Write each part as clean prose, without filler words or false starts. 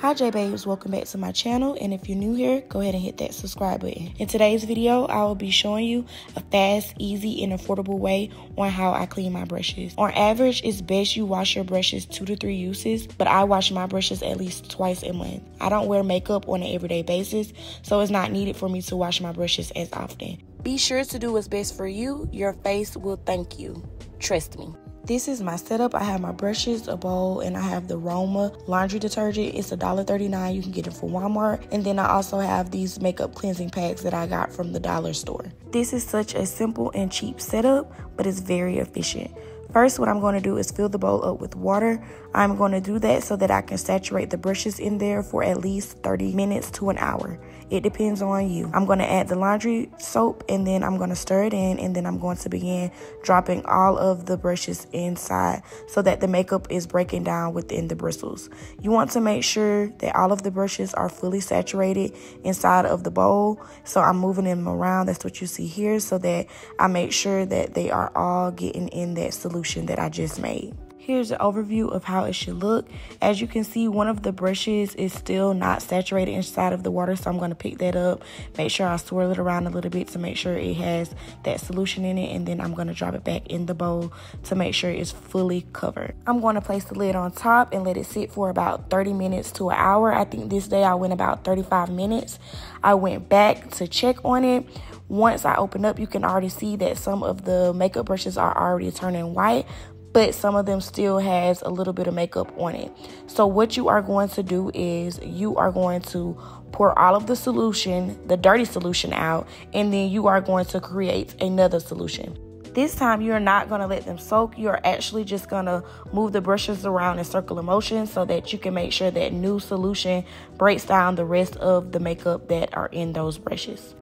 Hi Jae Babes, welcome back to my channel, and if you're new here, go ahead and hit that subscribe button. In today's video, I will be showing you a fast, easy, and affordable way on how I clean my brushes. On average, it's best you wash your brushes 2 to 3 uses, but I wash my brushes at least twice a month. I don't wear makeup on an everyday basis, so it's not needed for me to wash my brushes as often. Be sure to do what's best for you. Your face will thank you. Trust me. This is my setup. I have my brushes, a bowl, and I have the Roma laundry detergent. It's $1.39. You can get it from Walmart. And then I also have these makeup cleansing packs that I got from the dollar store. This is such a simple and cheap setup, but it's very efficient. First, what I'm going to do is fill the bowl up with water. I'm going to do that so that I can saturate the brushes in there for at least 30 minutes to an hour. It depends on you. I'm going to add the laundry soap, and then I'm going to stir it in, and then I'm going to begin dropping all of the brushes inside so that the makeup is breaking down within the bristles. You want to make sure that all of the brushes are fully saturated inside of the bowl. So I'm moving them around. That's what you see here, so that I make sure that they are all getting in that solution that I just made. Here's an overview of how it should look. As you can see, one of the brushes is still not saturated inside of the water, so I'm going to pick that up, make sure I swirl it around a little bit to make sure it has that solution in it, and then I'm going to drop it back in the bowl to make sure it's fully covered. I'm going to place the lid on top and let it sit for about 30 minutes to an hour. I think this day I went about 35 minutes. I went back to check on it. Once I open up, you can already see that some of the makeup brushes are already turning white, but some of them still has a little bit of makeup on it. So what you are going to do is you are going to pour all of the solution, the dirty solution out, and then you are going to create another solution. This time you're not going to let them soak. You're actually just going to move the brushes around in circular motion so that you can make sure that new solution breaks down the rest of the makeup that are in those brushes.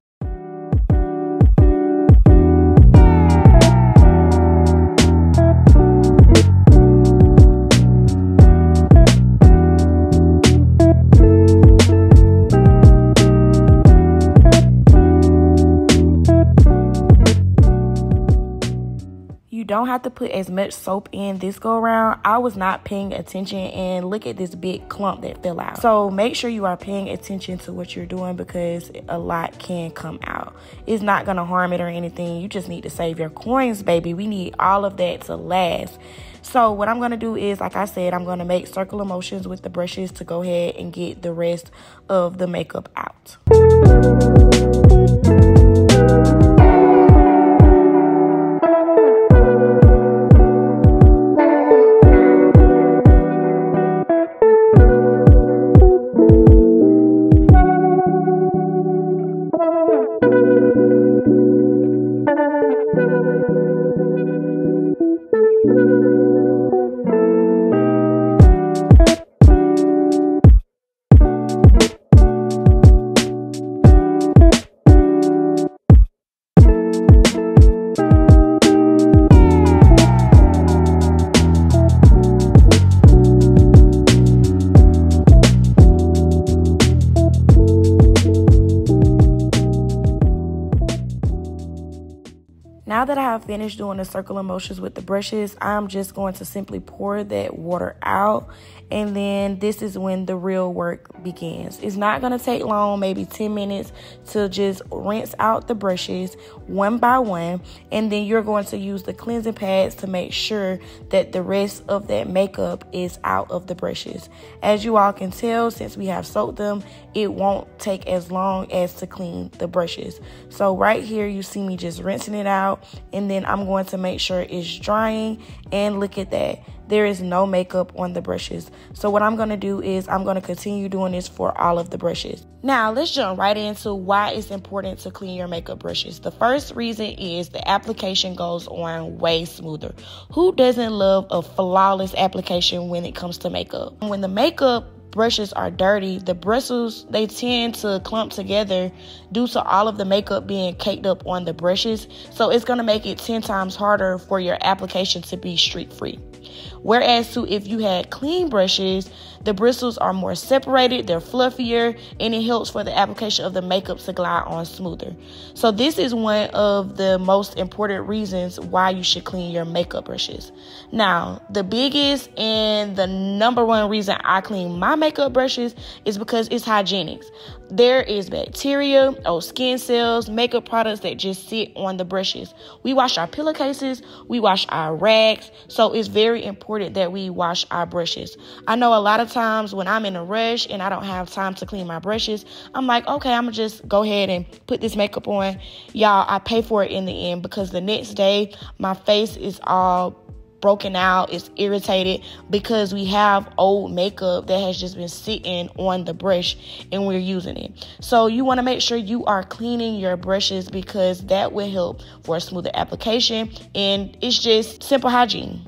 Don't have to put as much soap in this go around. I was not paying attention, and look at this big clump that fell out. So make sure you are paying attention to what you're doing, because a lot can come out. It's not gonna harm it or anything. You just need to save your coins, baby. We need all of that to last. So what I'm gonna do is, like I said, I'm gonna make circular motions with the brushes to go ahead and get the rest of the makeup out. Now that I have finished doing the circular motions with the brushes, I'm just going to simply pour that water out, and then this is when the real work begins. It's not going to take long, maybe 10 minutes, to just rinse out the brushes one by one, and then you're going to use the cleansing pads to make sure that the rest of that makeup is out of the brushes. As you all can tell, since we have soaked them, it won't take as long as to clean the brushes. So right here, you see me just rinsing it out, and then I'm going to make sure it's drying, and look at that. There is no makeup on the brushes. So what I'm going to do is I'm going to continue doing this for all of the brushes. Now let's jump right into why it's important to clean your makeup brushes. The first reason is the application goes on way smoother. Who doesn't love a flawless application when it comes to makeup? When the makeup brushes are dirty, the bristles, they tend to clump together due to all of the makeup being caked up on the brushes. So it's going to make it 10 times harder for your application to be streak free. Whereas to if you had clean brushes, the bristles are more separated, they're fluffier, and it helps for the application of the makeup to glide on smoother. So this is one of the most important reasons why you should clean your makeup brushes. Now, the biggest and the number one reason I clean my makeup brushes is because it's hygienic. There is bacteria, old skin cells, makeup products that just sit on the brushes. We wash our pillowcases, we wash our rags, so it's very important that we wash our brushes. I know a lot of times when I'm in a rush and I don't have time to clean my brushes, I'm like, okay, I'm gonna just go ahead and put this makeup on. Y'all, I pay for it in the end because the next day my face is all broken out, it's irritated because we have old makeup that has just been sitting on the brush and we're using it. So you want to make sure you are cleaning your brushes because that will help for a smoother application, and it's just simple hygiene.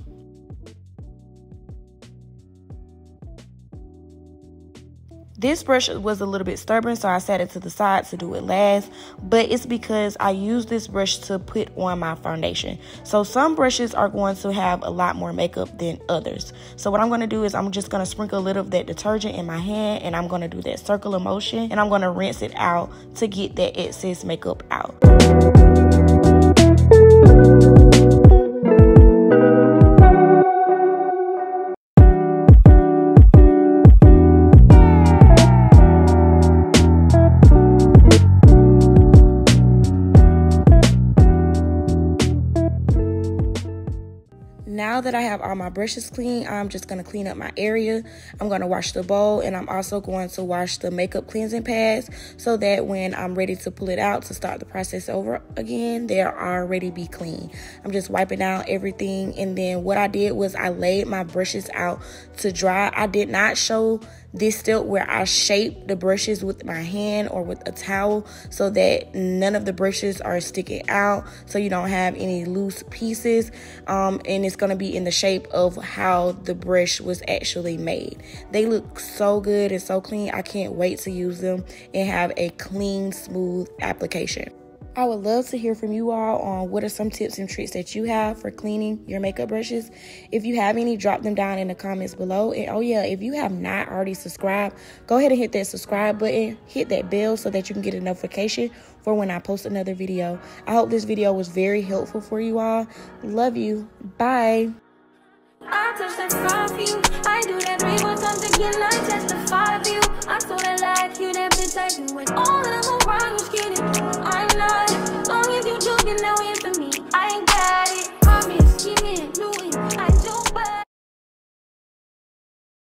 This brush was a little bit stubborn, so I set it to the side to do it last, but it's because I use this brush to put on my foundation. So some brushes are going to have a lot more makeup than others. So what I'm going to do is I'm just going to sprinkle a little of that detergent in my hand, and I'm going to do that circular motion, and I'm going to rinse it out to get that excess makeup out. Now that I have all my brushes clean, I'm just going to clean up my area. I'm going to wash the bowl, and I'm also going to wash the makeup cleansing pads so that when I'm ready to pull it out to start the process over again, they'll already be clean. I'm just wiping out everything, and then what I did was I laid my brushes out to dry. I did not show this step where I shape the brushes with my hand or with a towel so that none of the brushes are sticking out, so you don't have any loose pieces, and it's going to be in the shape of how the brush was actually made. They look so good and so clean. I can't wait to use them and have a clean, smooth application. I would love to hear from you all on what are some tips and tricks that you have for cleaning your makeup brushes. If you have any, drop them down in the comments below. And oh yeah, if you have not already subscribed, go ahead and hit that subscribe button, hit that bell so that you can get a notification for when I post another video. I hope this video was very helpful for you all. Love you. Bye. I touch that perfume, I do that 3 more times again, I testify of you. I'm so like you, that bitch, I do it all that I'm